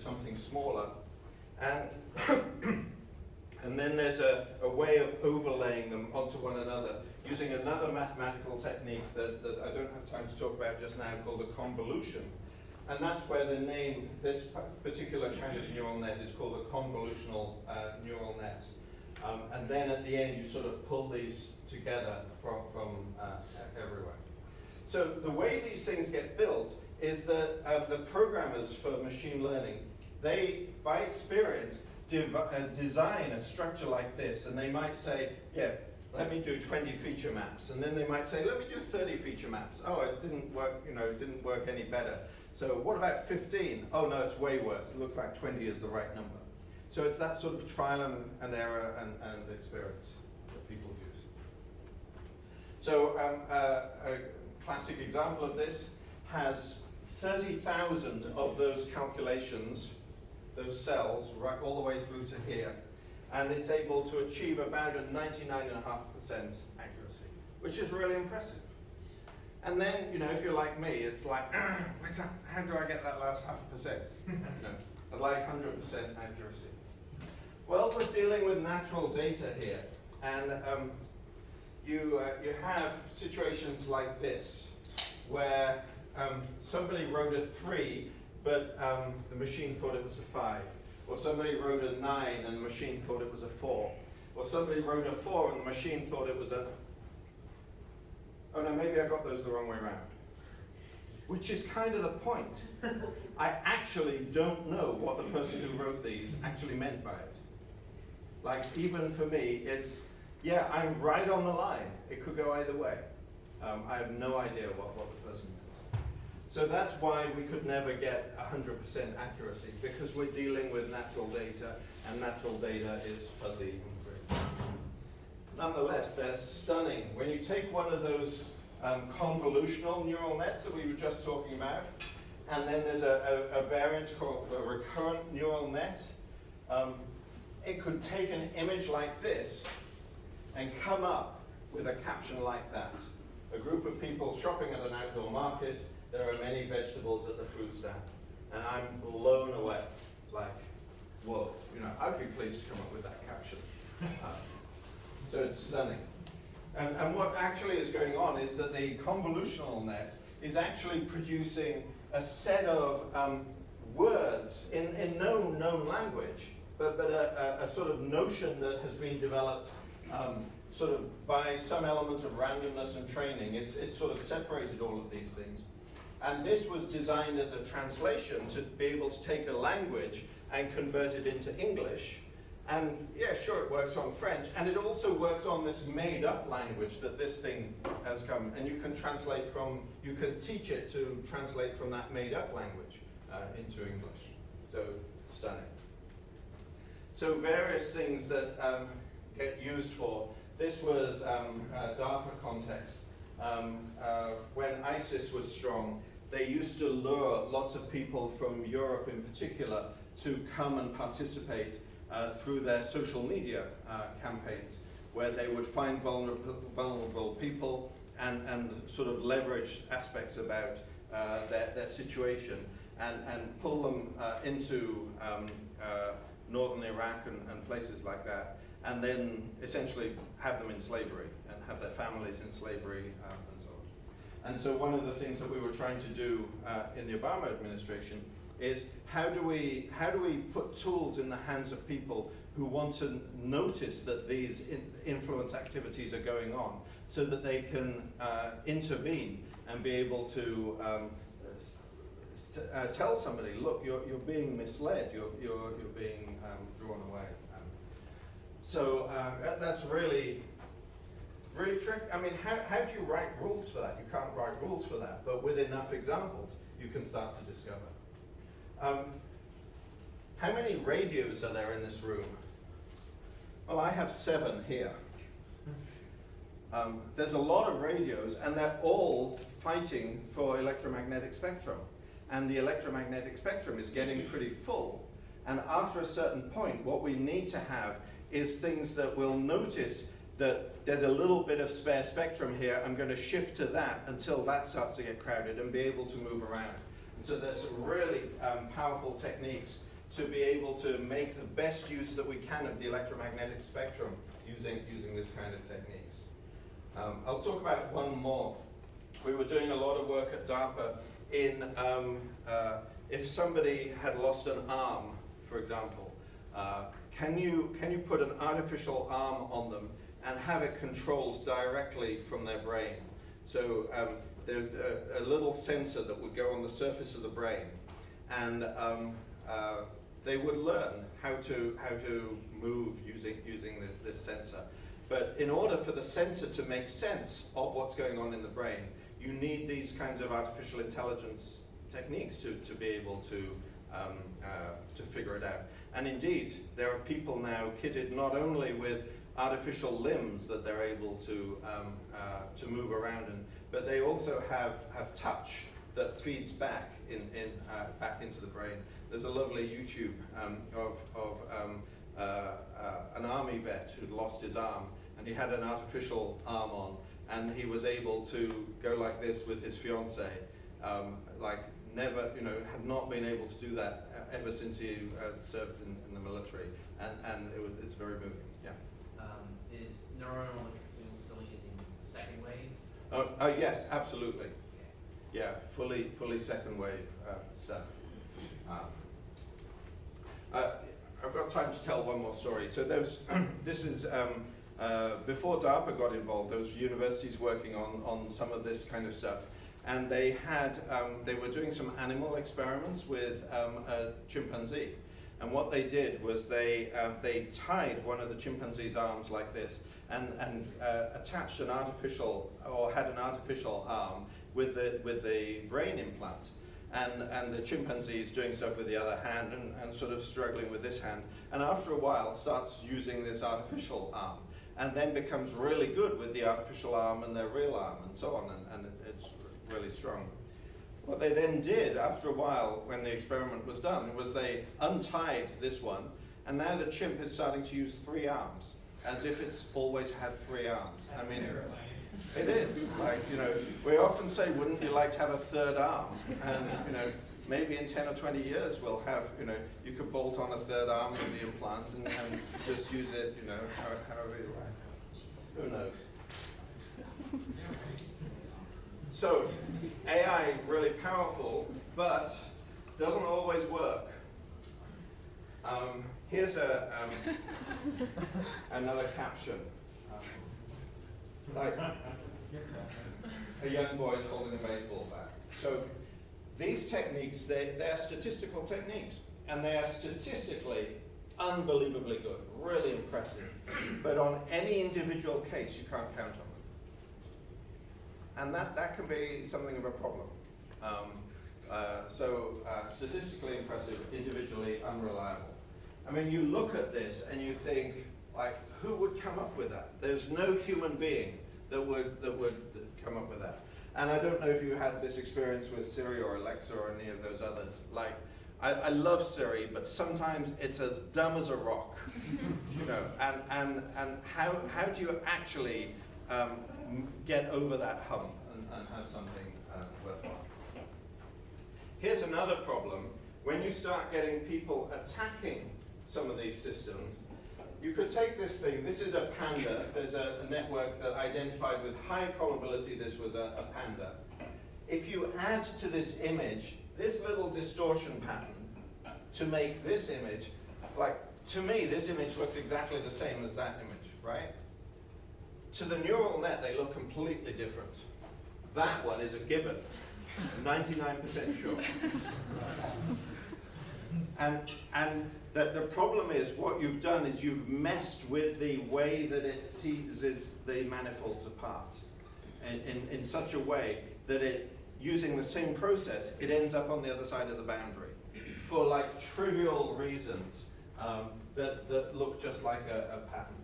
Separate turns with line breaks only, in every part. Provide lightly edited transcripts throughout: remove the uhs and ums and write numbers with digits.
something smaller. And, and then there's a way of overlaying them onto one another using another mathematical technique that I don't have time to talk about just now, called a convolution. And that's where the name, this particular kind of neural net is called a convolutional neural net. And then at the end, you sort of pull these together from everywhere. So the way these things get built is that the programmers for machine learning, they, by experience, design a structure like this. And they might say, yeah, let me do 20 feature maps. And then they might say, let me do 30 feature maps. Oh, it didn't work, it didn't work any better. So what about 15? Oh no, it's way worse. It looks like 20 is the right number. So it's that sort of trial and error and experience that people use. So a classic example of this has 30,000 of those calculations, those cells, right all the way through to here. And it's able to achieve about a 99.5% accuracy, which is really impressive. And then, if you're like me, it's like, how do I get that last 0.5%? I'd like 100% accuracy. Well, we're dealing with natural data here, and you have situations like this, where somebody wrote a 3, but the machine thought it was a 5. Or somebody wrote a 9 and the machine thought it was a 4. Or somebody wrote a 4 and the machine thought it was a... Oh no, maybe I got those the wrong way around. Which is kind of the point. I actually don't know what the person who wrote these actually meant by it. Like, even for me, it's, yeah, I'm right on the line. It could go either way. I have no idea what the person meant. So that's why we could never get 100% accuracy, because we're dealing with natural data, and natural data is fuzzy and free. Nonetheless, they're stunning. When you take one of those convolutional neural nets that we were just talking about, and then there's a variant called a recurrent neural net, it could take an image like this and come up with a caption like that. A group of people shopping at an outdoor market. There are many vegetables at the fruit stand. And I'm blown away. Like, whoa, I'd be pleased to come up with that caption. So it's stunning. And what actually is going on is that the convolutional net is actually producing a set of words in no known language, but a sort of notion that has been developed sort of by some element of randomness and training. It's sort of separated all of these things. And this was designed as a translation to be able to take a language and convert it into English. And yeah, sure, it works on French, and it also works on this made-up language that this thing has come. And you can translate from, you can teach it to translate from that made-up language into English. So stunning. So various things that get used for. This was DARPA context. When ISIS was strong, they used to lure lots of people from Europe in particular to come and participate through their social media campaigns, where they would find vulnerable people and sort of leverage aspects about their situation and pull them into northern Iraq and places like that, and then essentially have them in slavery and have their families in slavery and so on. And so one of the things that we were trying to do in the Obama administration is how do we put tools in the hands of people who want to notice that these influence activities are going on, so that they can intervene and be able to tell somebody, look, you're being misled, you're being drawn away. So that's really tricky. I mean, how do you write rules for that? You can't write rules for that, but with enough examples, you can start to discover. How many radios are there in this room? Well, I have 7 here. There's a lot of radios, and they're all fighting for electromagnetic spectrum. And the electromagnetic spectrum is getting pretty full. And after a certain point, what we need to have is things that will notice that there's a little bit of spare spectrum here. I'm going to shift to that until that starts to get crowded and be able to move around. And so there's some really powerful techniques to be able to make the best use that we can of the electromagnetic spectrum using this kind of techniques. I'll talk about one more. We were doing a lot of work at DARPA in if somebody had lost an arm, for example, can you put an artificial arm on them and have it controlled directly from their brain? So there's a little sensor that would go on the surface of the brain, and they would learn how to move using this sensor. But in order for the sensor to make sense of what's going on in the brain, you need these kinds of artificial intelligence techniques to be able to figure it out. And indeed, there are people now kitted not only with artificial limbs that they're able to move around in, but they also have touch that feeds back back into the brain. There's a lovely YouTube of an army vet who'd lost his arm, and he had an artificial arm on, and he was able to go like this with his fiancée, like never, had not been able to do that ever since he served in the military, and it's very moving. Yeah.
Is neuronal electrical still using second wave?
Oh yes, absolutely. Yeah, fully second wave stuff. I've got time to tell one more story. So this is before DARPA got involved. There was universities working on some of this kind of stuff, and they were doing some animal experiments with a chimpanzee. And what they did was they tied one of the chimpanzee's arms like this, and attached an artificial, or had an artificial arm with the brain implant. And the chimpanzee is doing stuff with the other hand and sort of struggling with this hand. And after a while starts using this artificial arm, and then becomes really good with the artificial arm and their real arm and so on, and it's really strong. What they then did after a while, when the experiment was done, was they untied this one, and now the chimp is starting to use 3 arms, as if it's always had 3 arms.
That's
I mean,
terrifying.
it is. Like, we often say, wouldn't you like to have a 3rd arm? And, maybe in 10 or 20 years we'll have, you could bolt on a 3rd arm with the implant and just use it, however you like. Who knows? So, AI, really powerful, but doesn't always work. Here's another caption. Like a young boy is holding a baseball bat. So these techniques, they're statistical techniques, and they are statistically unbelievably good, really impressive. But on any individual case, you can't count on them. And that can be something of a problem. Statistically impressive, individually unreliable. I mean, you look at this and you think, like, who would come up with that? There's no human being that would come up with that. And I don't know if you had this experience with Siri or Alexa or any of those others. Like, I love Siri, but sometimes it's as dumb as a rock, And how do you actually get over that hump and have something worthwhile? Here's another problem. When you start getting people attacking some of these systems, you could take this thing. This is a panda. There's a network that identified with high probability this was a panda. If you add to this image this little distortion pattern to make this image, like, to me, this image looks exactly the same as that image, right? To the neural net, they look completely different. That one is a gibbon, 99% sure. And the problem is, what you've done is you've messed with the way that it teases the manifolds apart in such a way that using the same process, it ends up on the other side of the boundary for like trivial reasons that look just like a pattern.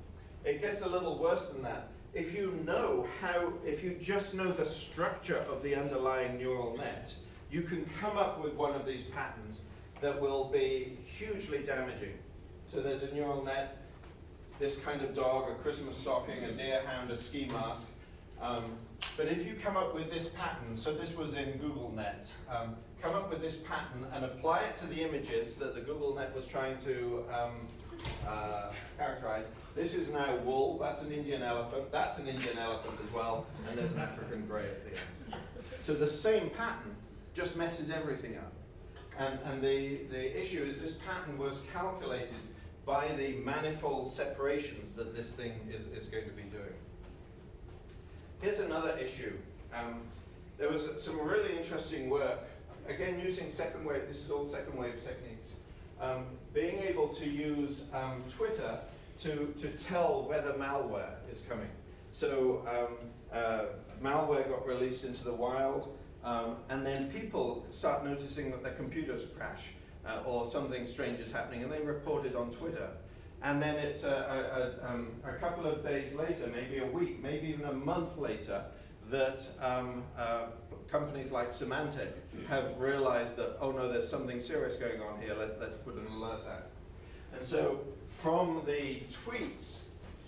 It gets a little worse than that. If you just know the structure of the underlying neural net, you can come up with one of these patterns that will be hugely damaging. So there's a neural net, this kind of dog, a Christmas stocking, a deer hound, a ski mask. But if you come up with this pattern, so this was in GoogleNet, come up with this pattern and apply it to the images that the GoogleNet was trying to characterize. This is now wool, that's an Indian elephant, that's an Indian elephant as well, and there's an African grey at the end. So the same pattern just messes everything up. And the issue is this pattern was calculated by the manifold separations that this thing is going to be doing. Here's another issue. There was some really interesting work, again using second wave, this is all second wave techniques, being able to use Twitter to tell whether malware is coming. So malware got released into the wild, and then people start noticing that their computers crash or something strange is happening, and they report it on Twitter. And then it's a couple of days later, maybe a week, maybe even a month later, that companies like Symantec have realized that, oh no, there's something serious going on here, let's put an alert out. And so from the tweets,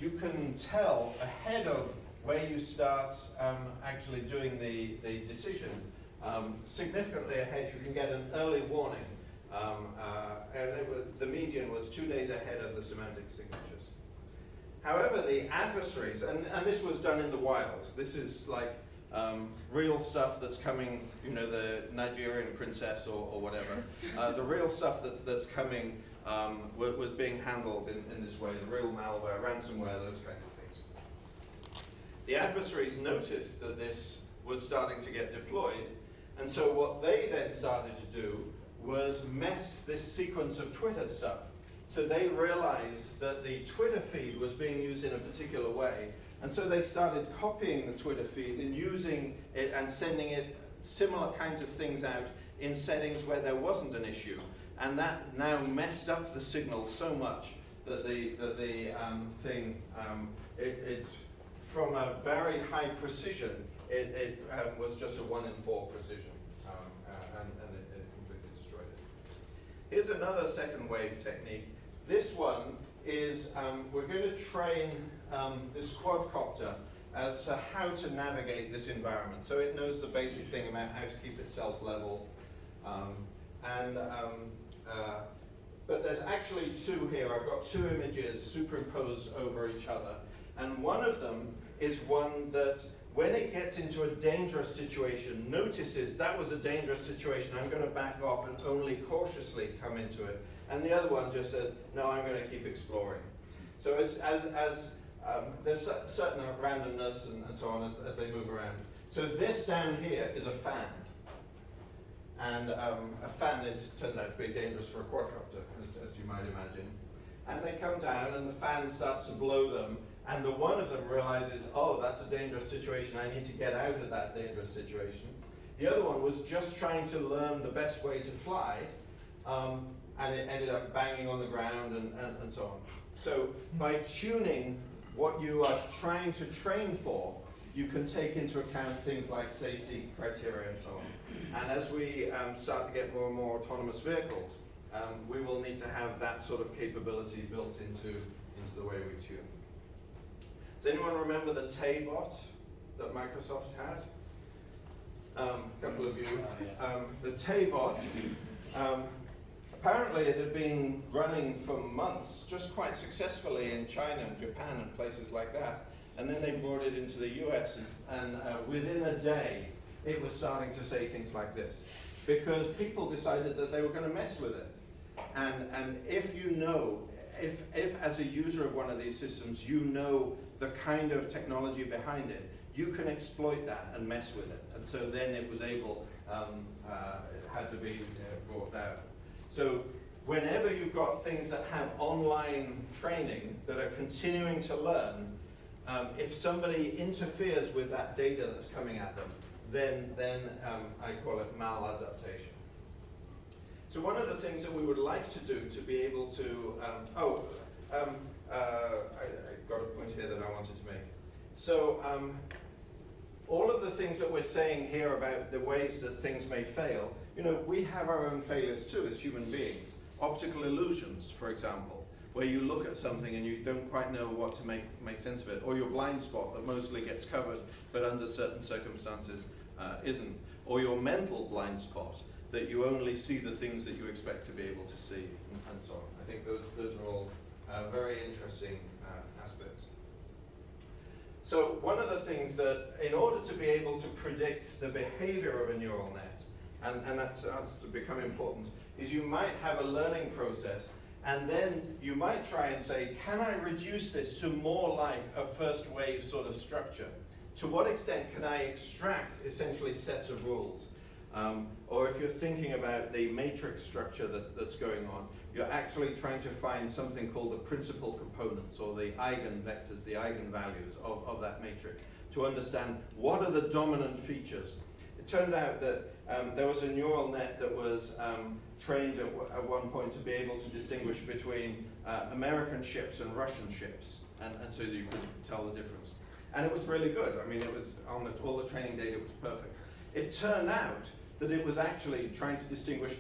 you can tell ahead of where you start actually doing the decision, significantly ahead, you can get an early warning. And the median was 2 days ahead of the semantic signatures. However, the adversaries, and this was done in the wild, this is like real stuff that's coming, you know, the Nigerian princess or whatever. The real stuff that's coming was being handled in this way, the real malware, ransomware, those kinds of things. The adversaries noticed that this was starting to get deployed, and so what they then started to do was mess this sequence of Twitter stuff. So they realized that the Twitter feed was being used in a particular way, and so they started copying the Twitter feed and using it and sending it similar kinds of things out in settings where there wasn't an issue. And that now messed up the signal so much that the thing, from a very high precision, it was just a 1 in 4 precision. And it completely destroyed it. Here's another second wave technique. This one is, we're going to train this quadcopter as to how to navigate this environment. So it knows the basic thing about how to keep itself level. But there's actually two here. I've got two images superimposed over each other. And one of them is one that, when it gets into a dangerous situation, notices that was a dangerous situation, I'm going to back off and only cautiously come into it. And the other one just says, no, I'm going to keep exploring. So there's certain randomness and so on as they move around. So this down here is a fan. And a fan turns out to be dangerous for a quadcopter, as you might imagine. And they come down and the fan starts to blow them, and the one of them realizes, oh, that's a dangerous situation, I need to get out of that dangerous situation. The other one was just trying to learn the best way to fly, and it ended up banging on the ground and so on. So by tuning what you are trying to train for, you can take into account things like safety criteria and so on. And as we start to get more and more autonomous vehicles, we will need to have that sort of capability built into the way we tune. Does anyone remember the Tay-bot that Microsoft had? A couple of you. The Tay-bot, apparently it had been running for months, just quite successfully in China and Japan and places like that. And then they brought it into the US, and within a day, it was starting to say things like this, because people decided that they were going to mess with it. And if you know, if as a user of one of these systems, you know the kind of technology behind it, you can exploit that and mess with it. And so then it was able, it had to be brought out. So whenever you've got things that have online training that are continuing to learn, if somebody interferes with that data that's coming at them, then I call it maladaptation. So one of the things that we would like to do to be able to, I got a point here that I wanted to make. So all of the things that we're saying here about the ways that things may fail, you know, we have our own failures too as human beings. Optical illusions, for example. where you look at something and you don't quite know what to make sense of it, or your blind spot that mostly gets covered, but under certain circumstances isn't, or your mental blind spot, that you only see the things that you expect to be able to see, and so on. I think those are all very interesting aspects. So one of the things that, in order to be able to predict the behavior of a neural net, and that's to become important, is you might have a learning process, and then you might try and say, can I reduce this to more like a first wave sort of structure? To what extent can I extract essentially sets of rules? Or if you're thinking about the matrix structure that's going on, you're actually trying to find something called the principal components, or the eigenvectors, the eigenvalues of that matrix, to understand what are the dominant features. It turns out that there was a neural net that was trained at one point to be able to distinguish between American ships and Russian ships, and so that you could tell the difference. And it was really good. I mean, it was on all the training data was perfect. It turned out that it was actually trying to distinguish